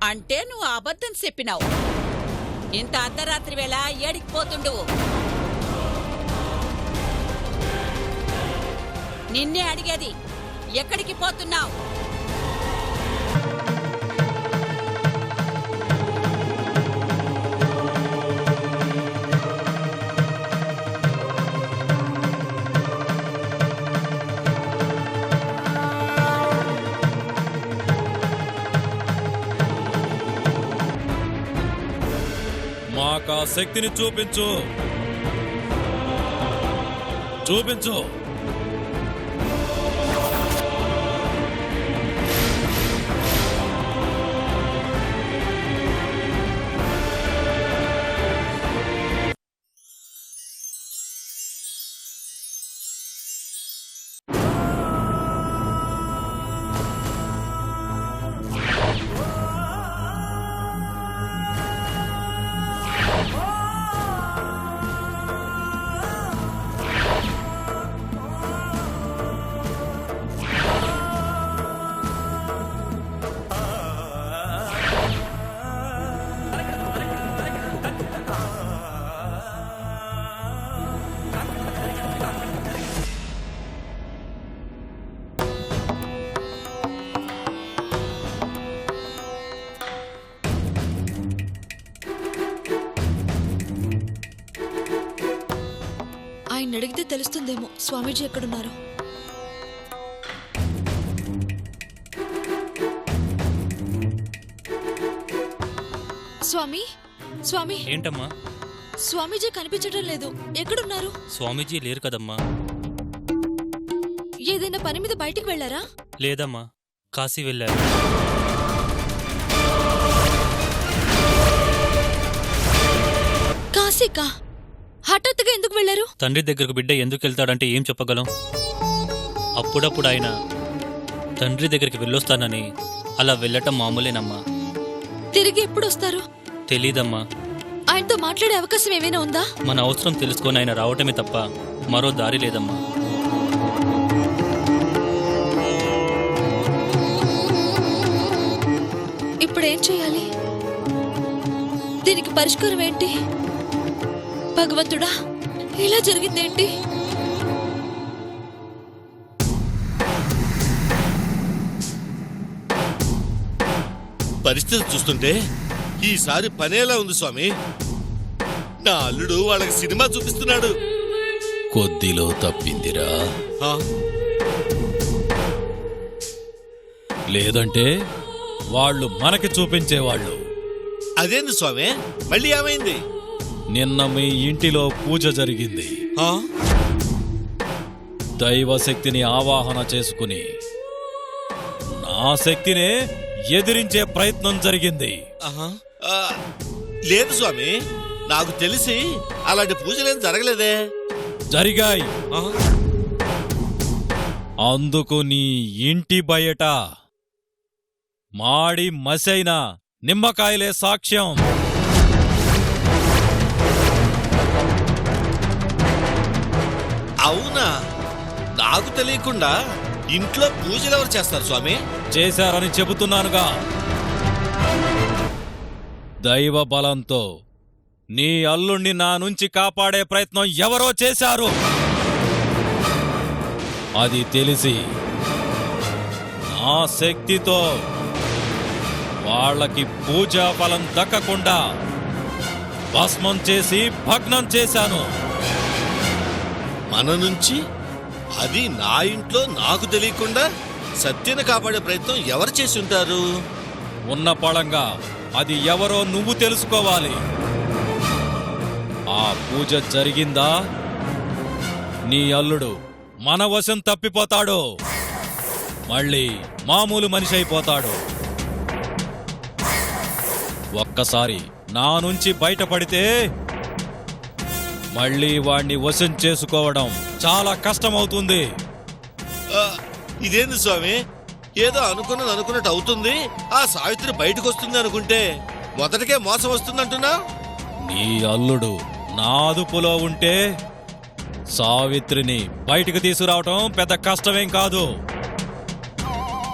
అంటే నువ్వు అబద్ధం చెప్పినావు. ఇంత అర్ధరాత్రి వేళ ఏడికి పోతుండువు? నిన్నే అడిగేది, ఎక్కడికి పోతున్నావు? మాకా శక్తిని చూపించు, చూపించు. ఆయన అడిగితే తెలుస్తుందేమో స్వామీజీ ఎక్కడున్నారు. స్వామి, స్వామి. ఏంటమ్మా? స్వామీజీ కనిపించడం లేదు, ఎక్కడున్నారు? స్వామీజీ లేరు కదమ్మా. ఏదైనా పని మీద బయటికి వెళ్లారా? లేదమ్మా, కాశీ వెళ్ళారు. కాశీకా? హఠాత్తుగా ఎందుకు వెళ్లారు? తండ్రి దగ్గరకు బిడ్డ ఎందుకు వెళ్తాడంటే ఏం చెప్పగలం? అప్పుడప్పుడు ఆయన తండ్రి దగ్గరికి వెళ్ళొస్తానని అలా వెళ్ళటం మామూలేనమ్మా. తిరిగి ఎప్పుడు వస్తారు? తెలీదమ్మా. ఆయనతో మాట్లాడే అవకాశం ఏమైనా ఉందా? మన అవసరం తెలుసుకొని ఆయన రావటమే తప్ప మరో దారి లేదమ్మా. ఇప్పుడేం చేయాలి? దీనికి పరిష్కారం ఏంటి? భగవంతుడా, ఇలా జరిగిందేంటి? పరిస్థితి చూస్తుంటే ఈసారి పనేలా ఉంది స్వామి. నా అల్లుడు వాళ్ళకి సినిమా చూపిస్తున్నాడు. కొద్దిలో తప్పిందిరా, లేదంటే వాళ్ళు మనకి చూపించేవాళ్ళు. అదేంది స్వామి, మళ్ళీ ఏమైంది? నిన్న మీ ఇంటిలో పూజ జరిగింది. దైవశక్తిని ఆవాహన చేసుకుని నా శక్తినే ఎదిరించే ప్రయత్నం జరిగింది. లేదు స్వామి, నాకు తెలిసి అలాంటి పూజలేం జరగలేదే. జరిగాయి. అందుకు నీ ఇంటి బయట మాడి మసైన నిమ్మకాయలే సాక్ష్యం. అవునా? నాకు తెలియకుండా ఇంట్లో పూజలు ఎవరు చేస్తారు స్వామి? చేశారని చెబుతున్నానుగా. దైవ బలంతో నీ అల్లుణ్ణి నా నుంచి కాపాడే ప్రయత్నం ఎవరో చేశారు. అది తెలిసి నా శక్తితో వాళ్ళకి పూజా ఫలం దక్కకుండా భస్మం చేసి భగ్నం చేశాను. మన నుంచి, అది నా ఇంట్లో నాకు తెలియకుండా సత్యను కాపాడే ప్రయత్నం ఎవరు చేసి ఉంటారు? ఉన్న పళంగా అది ఎవరో నువ్వు తెలుసుకోవాలి. ఆ పూజ జరిగిందా, నీ అల్లుడు మన వశం తప్పిపోతాడు, మళ్ళీ మామూలు మనిషి అయిపోతాడు. ఒక్కసారి నా నుంచి బయటపడితే మళ్ళీ వాణ్ణి వశం చేసుకోవడం చాలా కష్టమవుతుంది. ఇదేంది స్వామి, ఏదో అనుకున్నట్టు అవుతుంది, ఆ సావిత్రి బయటకు వస్తుంది అనుకుంటే మొదటికే మోసం వస్తుందంటున్నా? నీ అల్లుడు నా అదుపులో ఉంటే సావిత్రిని బయటికి తీసుకురావటం పెద్ద కష్టమేం కాదు.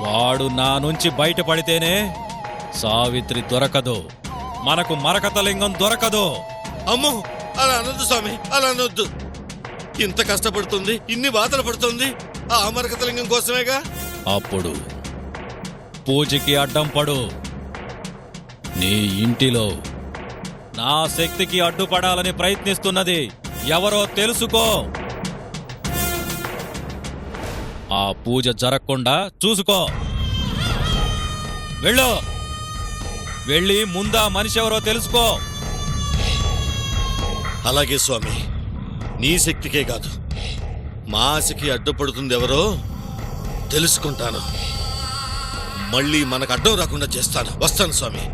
వాడు నా నుంచి బయటపడితేనే సావిత్రి దొరకదు, మనకు మరకతలింగం దొరకదు. అమ్మో, అలా అనొద్దు స్వామి, అలా అనొద్దు. ఇంత కష్టపడుతుంది, ఇన్ని బాధలు పడుతుంది ఆ అమరకతలింగం కోసమేగా. అప్పుడు పూజకి అడ్డం పడు. నీ ఇంటిలో నా శక్తికి అడ్డుపడాలని ప్రయత్నిస్తున్నది ఎవరో తెలుసుకో. ఆ పూజ జరగకుండా చూసుకో. వెళ్ళు, వెళ్ళి ముందా మనిషి ఎవరో తెలుసుకో. అలాగే స్వామి, నీ శక్తికే కాదు మా ఆశకి అడ్డుపడుతుంది ఎవరో తెలుసుకుంటాను. మళ్ళీ మనకు అడ్డం రాకుండా చేస్తాను. వస్తాను స్వామి.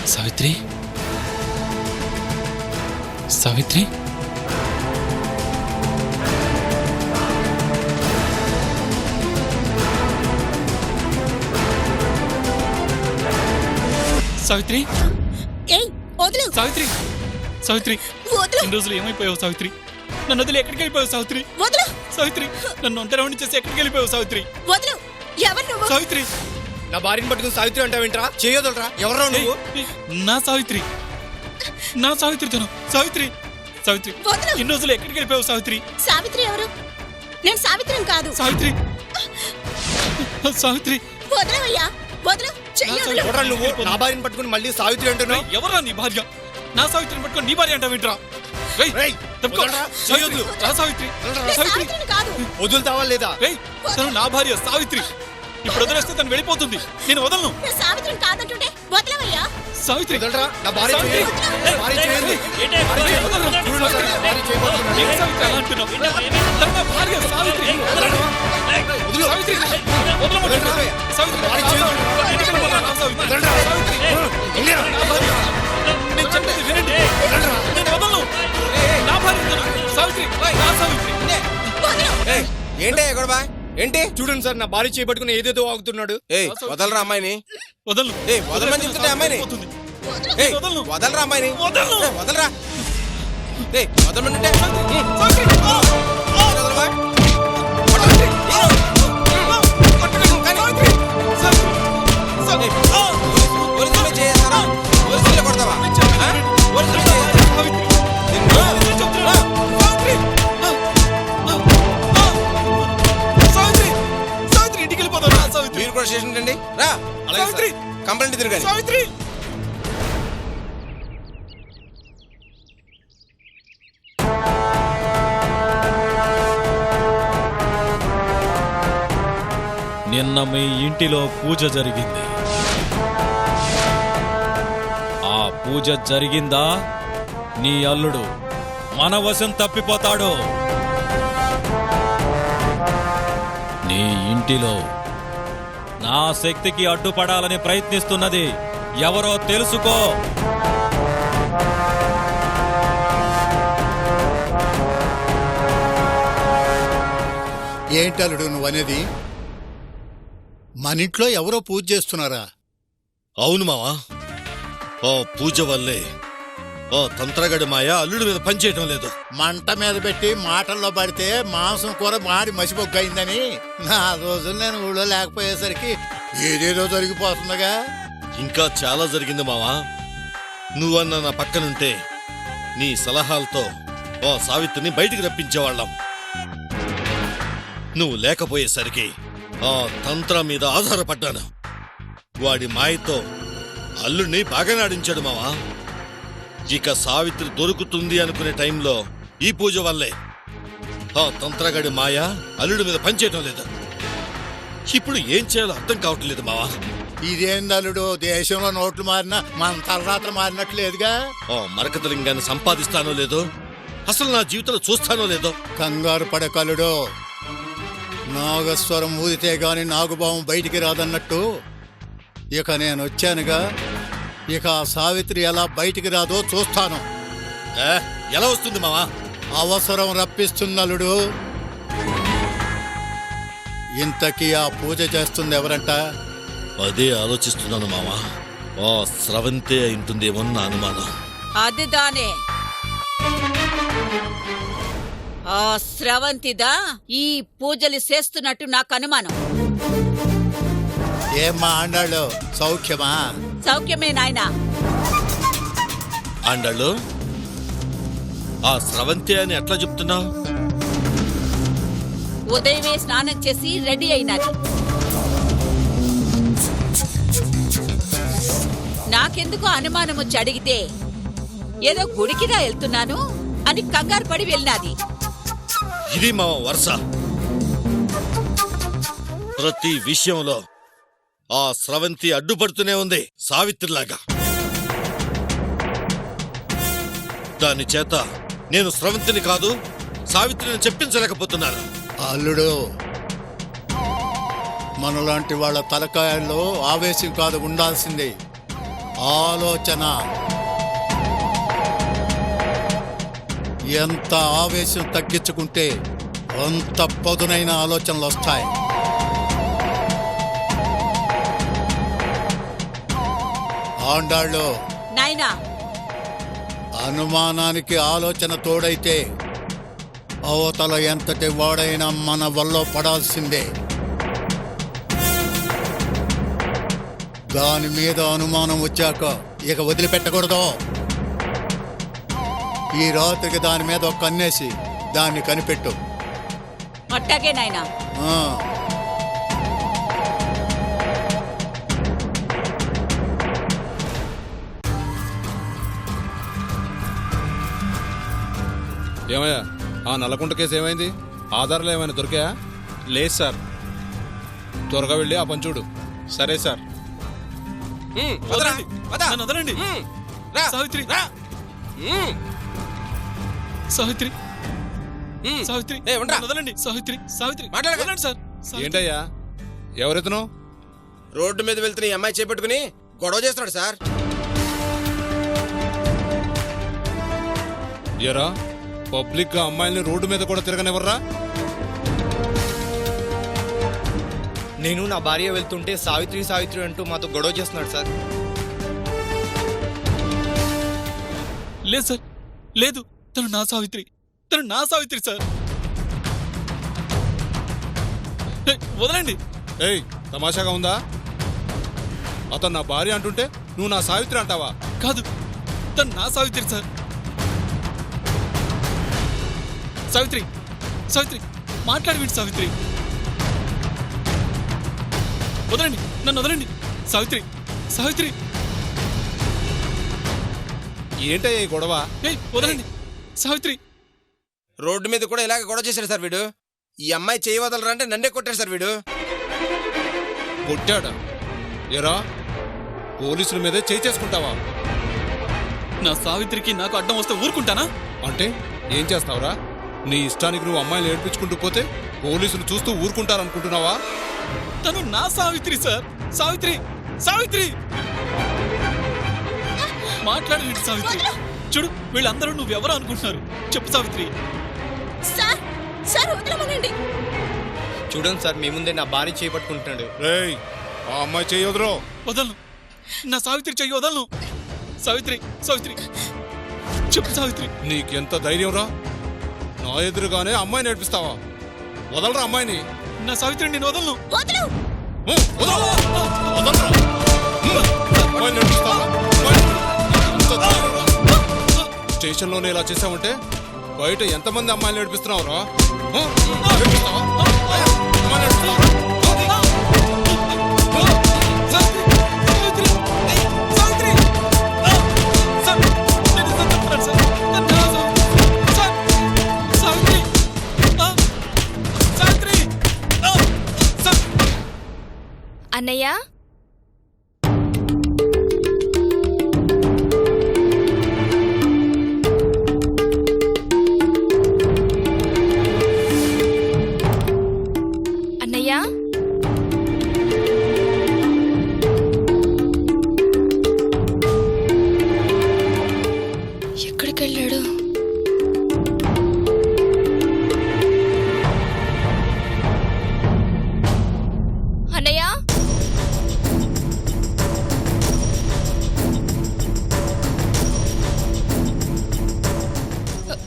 సావిత్రి, సావిత్రి, సావిత్రి, ఏయ్ వదులు, సావిత్రి, సావిత్రి, వదులు, ఇన్ని రోజులు ఏమైపోయావు సావిత్రి? నన్ను వదిలి ఎక్కడికి వెళ్ళిపోయావు సావిత్రి? వదులు, సావిత్రి, నన్ను ఒంటరి చేసి ఎక్కడికి వెళ్ళిపోయావు సావిత్రి? వదులు. ఎవరు నువ్వు? సావిత్రి, నా భార్యను పట్టుకుని సావిత్రి అంటావేంట్రా? చేయొదలరా, ఎవరా నువ్వు? నా సావిత్రి, నా సావిత్రి తను. సావిత్రి, సావిత్రి, వదలు. ఇన్ని రోజులు ఎక్కడికి వెళ్ళిపోయావు సావిత్రి? సావిత్రి ఎవరు? నేను సావిత్రిని కాదు. సావిత్రి, సావిత్రి, వదలవయ్యా, వదలు, చెయ్యొదలు. ఎవరా నువ్వు? నా భార్యను పట్టుకుని మళ్ళీ సావిత్రి అంటున్నావు? ఎవరా నీ భార్య? నా సావిత్రిని పట్టుకొని నీ భార్య అంటావేంట్రా? రేయ్, వదలరా, చేయొద్దు. సావిత్రి, నేను సావిత్రి, సావిత్రిని కాదు. వదులుతావా లేదా? రేయ్, తను నా భార్య సావిత్రి. ఇప్పుడు వదిలేస్తే తను వెళ్ళిపోతుంది. నేను వదలను. నేను సావిత్రిని కాదంటుంటే వదలవయ్యా. సావిత్రి, వదలరా, నా భార్య సావిత్రి. చేయొద్దు. నా భార్య చేయొద్దు. వదలను. చూడు సార్, నా భార్య చేయబోతున్నాడు. ఏం సావిత్రి అలా అంటున్నావు? తను నా భార్య సావిత్రి. వదులు. సావిత్రి, వదలమంటున్నా. వదలరా. సావిత్రి, భార్య చేయొద్దు. ఇంటికి వెళ్ళిపోతా నా సావిత్రి. వదలరా. సావిత్రి, వెళ్ళరా. నా భార్య. నేను చెప్పేది వినండి. వదలరా. నేను వదలను. నా భార్య తను. సావిత్రి, నా సావిత్రి. ఏంటే గొడవ ఏంటి? చూడండి సార్, నా భార్య చేపట్టుకుని ఏదేదో ఆగుతున్నాడు. ఏయ్ వదలరా అమ్మాయిని. వదలను. ఏయ్ వదలమని చెప్తుంటే అమ్మాయిని. పోతుంది. ఏయ్ వదలను. వదలరా అమ్మాయిని. వదలను. ఏయ్, వదలరా. ఏయ్ వదలమంటే సావిత్రి, వదలవా? కొట్టండి. కొట్టండి, కానీ. ఏయ్, పోలీసులే చేస్తారా? పోలీసులే కొడతావా? ఆ? పోలీసులే చేస్తారా? నిన్ను- ఆ. మీరు కూడా స్టేషన్ రండి. రా. సావిత్రి, కంప్లైంట్ తిరగాలి. సావిత్రి. నిన్న మీ ఇంటిలో పూజ జరిగింది. ఆ పూజ జరిగిందా నీ అల్లుడు మన వశం తప్పిపోతాడు. నీ ఇంటిలో నా శక్తికి అడ్డుపడాలని ప్రయత్నిస్తున్నది ఎవరో తెలుసుకో. ఏంటలుడు నువ్వనేది? మన ఇంట్లో ఎవరో పూజ చేస్తున్నారా? అవును మావా, ఓ పూజ వల్లే ఓ తంత్రగడి మాయ అల్లుడి మీద పనిచేయటం లేదు. మంట మీద పెట్టి మాటల్లో పడితే మాంసం కూర మాడి మసిబొగ్గయిందని 4 రోజులు నేను ఊళ్ళో లేకపోయేసరికి ఏదేదో జరిగిపోతుందిగా. ఇంకా చాలా జరిగింది మావా. నువ్వన్న నా పక్కనుంటే నీ సలహాలతో ఓ సావిత్రిని బయటికి రప్పించేవాళ్ళం. నువ్వు లేకపోయేసరికి ఆ తంత్ర మీద ఆధారపడ్డాను. వాడి మాయతో అల్లుడిని బాగా నాడించాడు మావా. ఇక సావిత్రి దొరుకుతుంది అనుకునే టైంలో ఈ పూజ వల్లే ఆ తంత్రగడి మాయ అల్లుడి మీద పనిచేయటం లేదు. ఇప్పుడు ఏం చేయాలో అర్థం కావట్లేదు మావా. ఇదేందలుడు, దేశంలో నోట్లు మారినా మన తలరాత్ర మారినట్లేదుగా. ఓ మరకతలింగాన్ని సంపాదిస్తానో లేదో, అసలు నా జీవితంలో చూస్తానో లేదో. కంగారు పడకలుడు, నాగస్వరం ఊదితే గాని నాగుబావం బయటికి రాదన్నట్టు ఇక నేను వచ్చానుగా. ఇక ఆ సావిత్రి ఎలా బయటికి రాదో చూస్తాను. ఎలా వస్తుంది మావా? అవసరం రప్పిస్తున్నలుడు. ఇంతకీ ఆ పూజ చేస్తుంది ఎవరంట? అదే ఆలోచిస్తున్నాను మావా. ఓ స్రవంతే అయింటుందేమో నా అనుమానం. అది దానే ఆ స్రవంతిదా ఈ పూజలు చేస్తున్నట్టు నాకు అనుమానం. ఏమ్మా ఆండాళ్ళు, సౌఖ్యమా? సౌఖ్యమే నాయనా. ఆండాళ్ళు, ఆ స్రవంతి అని ఎట్లా చెప్తున్నావు? ఉదయమే స్నానం చేసి రెడీ అయినది. నాకెందుకు అనుమానం వచ్చి అడిగితే ఏదో గుడికిగా వెళ్తున్నాను అని కంగారు పడి వెళ్ళినది. ఇది మా వరుస. ప్రతి విషయంలో ఆ స్రవంతి అడ్డుపడుతూనే ఉంది, సావిత్రిలాగా. దాని చేత నేను స్రవంతిని కాదు సావిత్రిని చెప్పించలేకపోతున్నాను. అల్లుడు, మనలాంటి వాళ్ళ తలకాయల్లో ఆవేశం కాదు ఉండాల్సింది, ఆలోచన. ఎంత ఆవేశం తగ్గించుకుంటే అంత పదునైన ఆలోచనలు వస్తాయి. ఆండాళ్ళు, నాయనా, అనుమానానికి ఆలోచన తోడైతే అవతల ఎంతటి వాడైనా మన వల్ల పడాల్సిందే. దాని మీద అనుమానం వచ్చాక ఇక వదిలిపెట్టకూడదు. ఈ రాత్రికి దాని మీద ఒక కన్నేసి దాన్ని కనిపెట్టు. అట్టాగే నాయనా. ఆ. ఏమయ్యా, ఆ నల్లకుంట కేసు ఏమైంది? ఆధారాలు ఏమైనా దొరికాయా? లేదు సార్. త్వరగా వెళ్ళి ఆ పంచుడు. సరే సార్. వదలండి, వద. నన్ను వదలండి. రా. సావిత్రి, రా. సావిత్రి, సావిత్రి, ఏ, ఉండరా. నన్ను వదలండి. సావిత్రి, సావిత్రి, మాట్లాడకు. వదలండి సార్. సావిత్రి. ఏంటయ్యా, ఎవరెతను? రోడ్డు మీద వెళ్తున్న ఈ అమ్మాయి చేపట్టుకుని గొడవ చేస్తున్నాడు సార్. ఎరా, పబ్లిక్ గా అమ్మాయిల్ని రోడ్డు మీద కూడా తిరగనివ్వరా? నేను నా భార్య వెళ్తుంటే సావిత్రి సావిత్రి అంటూ మాతో గొడవ చేస్తున్నాడు సార్. లేదు సార్, లేదు. తను నా సావిత్రి, తను నా సావిత్రి సార్. వదలండి. ఏయ్, తమాషాగా ఉందా? అతను నా భార్య అంటుంటే నువ్వు నా సావిత్రి అంటావా? కాదు, తను నా సావిత్రి సార్. సావిత్రి, సావిత్రి, మాట్లాడవిండి సావిత్రి. వదలండి, నన్ను వదలండి. సావిత్రి, సావిత్రి. ఏంటయ్యా ఈ గొడవ? వదలండి సావిత్రి. రోడ్డు మీద కూడా ఇలాగ గొడవ చేశాడు సార్ వీడు. ఈ అమ్మాయి చేయి వదలరా అంటే నన్నే కొట్టాడు సార్ వీడు. కొట్టాడా? ఎరా, పోలీసుల మీదే చేయి చేసుకుంటావా? నా సావిత్రికి నాకు అడ్డం వస్తే ఊరుకుంటానా? అంటే ఏం చేస్తావురా? నీ ఇష్టానికి నువ్వు అమ్మాయిని ఏడ్పించుకుంటూ పోతే పోలీసులు చూస్తూ ఊరుకుంటారనుకుంటున్నావా? తను నా సావిత్రి సార్. సావిత్రి, సావిత్రి, మాట్లాడండి సావిత్రి. చూడు, వీళ్ళందరూ నువ్వెవరో అనుకుంటున్నారు. చెప్పు సావిత్రి. Sir, sir వదలమనండి. చూడండి సార్ మీ ముందే నా భార్య చేపట్టుకుంటున్నాడు. రేయ్ ఆ అమ్మాయి చేయొద్దురో. వదలను, నా సావిత్రి చెయ్యి వదలను. సావిత్రి, సావిత్రి, చెప్పు సావిత్రి. నీకెంత ధైర్యం రా? నా ఎదురుగానే అమ్మాయిని నేర్పిస్తావా? వదలరా అమ్మాయిని. నా సావిత్రి నేను వదలను. వదలు. వదలరా. అమ్మాయిని నేర్పిస్తావా? ఎంత ధైర్యం రా? స్టేషన్లోనే ఇలా చేసావంటే బయట ఎంతమంది అమ్మాయిలు నేర్పిస్తున్నావురా? నేర్పిస్తావా? అమ్మాయిని నేర్పిస్తావా? అన్నయ్య, అన్నయ్య, ఎక్కడికి వెళ్ళాడు? అన్నయ్య,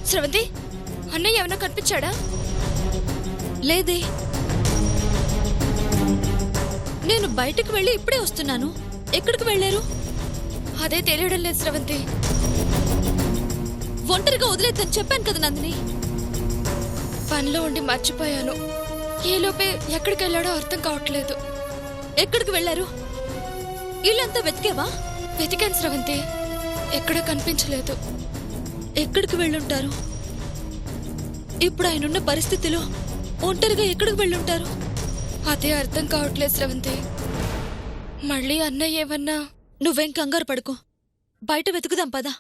స్రవంతి, అన్నయ్య ఏమైనా కనిపించాడా? లేదే, నేను బయటకు వెళ్ళి ఇప్పుడే వస్తున్నాను. ఎక్కడికి వెళ్ళారు? అదే తెలియడం లేదు స్రవంతి. ఒంటరిగా వదిలేద్దని చెప్పాను కదా నందిని. పనిలో ఉండి మర్చిపోయాను. ఈలోపే ఎక్కడికి వెళ్ళాడో అర్థం కావట్లేదు. ఎక్కడికి వెళ్ళారు? ఇల్లంతా వెతికేవా? వెతికాను స్రవంతి, ఎక్కడా కనిపించలేదు. ఎక్కడికి వెళ్ళుంటారు? ఇప్పుడు ఆయనున్న పరిస్థితిలో ఒంటరిగా ఎక్కడికి వెళ్ళుంటారు? అదే అర్థం కావట్లేదు స్రవంతి. మళ్ళీ అన్నయ్య ఏమన్నా? నువ్వేం కంగారు పడుకో, బయట వెతుకుదాం పదా.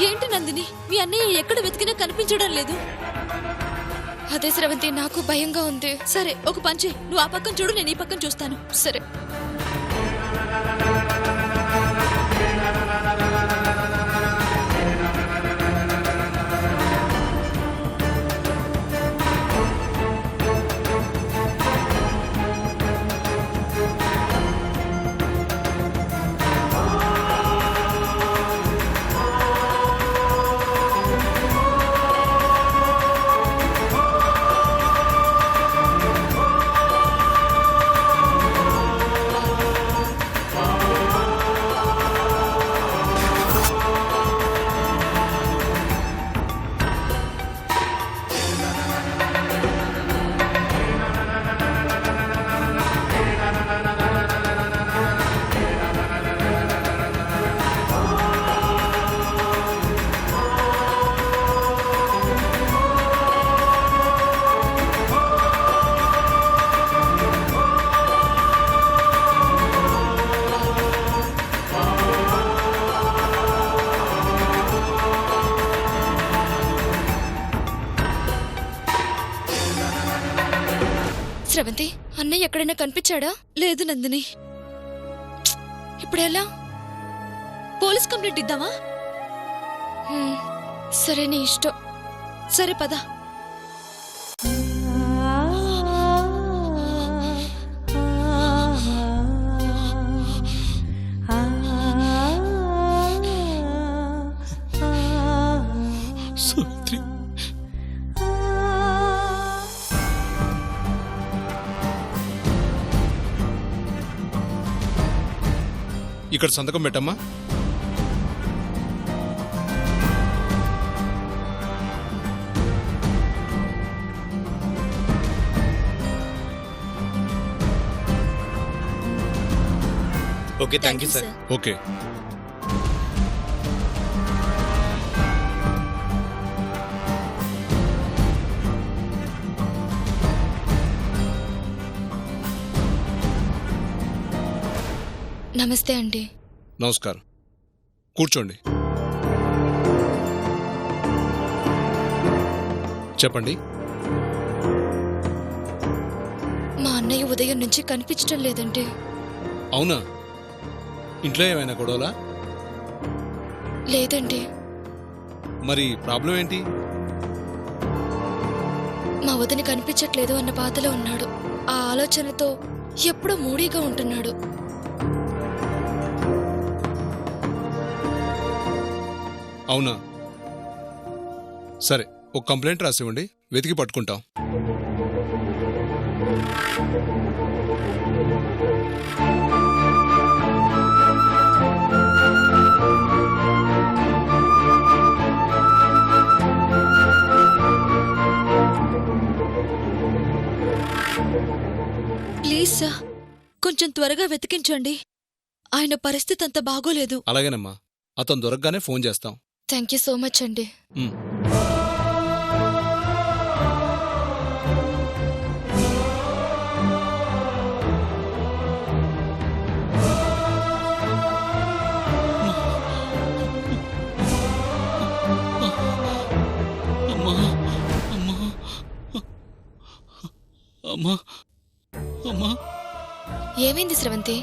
ఏంటి నందిని, మీ అన్నయ్య ఎక్కడ వెతికినా కనిపించడం లేదు. అదే స్రవంతి, నాకు భయంగా ఉంది. సరే ఒక పంచి, నువ్వు ఆ పక్కన చూడు, నేను ఈ పక్కన చూస్తాను. సరే. స్రవంతి, అన్నయ్య ఎక్కడైనా కనిపించాడా? లేదు నందిని. ఇప్పుడు ఎలా? పోలీస్ కంప్లైంట్ ఇద్దామా? సరే, నీ ఇష్టం. సరే పద. సావిత్రి, ఇక్కడ సంతకం పెట్టమ్మా. Okay, thank you sir. Okay. నమస్తే అండి. నమస్కారం, కూర్చోండి. చెప్పండి. అన్నయ్య ఉదయం నుంచి కనిపించడం లేదండి. అవునా? ఇంట్లో ఏమైనా గొడవలా? లేదండి. మరి ప్రాబ్లం ఏంటి? మా వదిన కనిపించట్లేదు అన్న బాధలో ఉన్నాడు. ఆ ఆలోచనతో ఎప్పుడూ మూడీగా ఉంటున్నాడు. అవునా? సరే, ఒక కంప్లైంట్ రాసివ్వండి, వెతికి పట్టుకుంటాం. ప్లీజ్ సార్, కొంచెం త్వరగా వెతికించండి. ఆయన పరిస్థితి అంత బాగోలేదు. అలాగేనమ్మా, అతను దొరకగానే ఫోన్ చేస్తాం. థ్యాంక్ యూ సో మచ్ అండి. ఉమ్. అమ్మా అమ్మా అమ్మా అమ్మా. ఏమైంది స్రవంతి?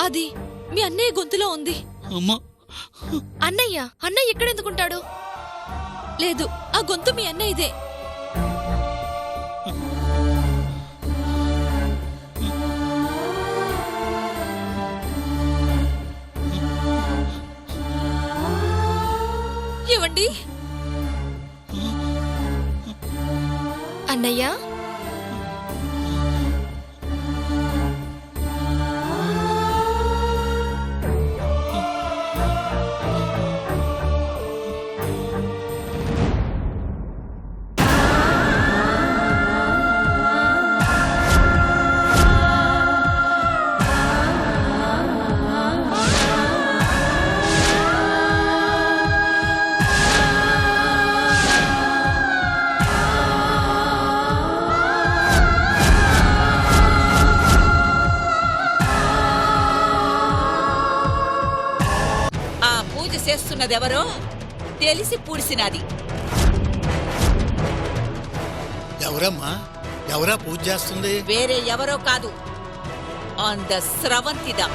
అది మీ అన్నయ్య గొంతులో ఉంది. అమ్మా, అన్నయ్య ఎక్కడెందుకుంటాడు? లేదు, ఆ గొంతు మీ అన్నయ్యదే. ఏవండి? అన్నయ్య, చేస్తున్నదెవరో తెలిసి పూడ్చినది. ఎవరమ్మా? ఎవరా పూజ చేస్తుంది? వేరే ఎవరో కాదు, అంద స్రవంతిదా.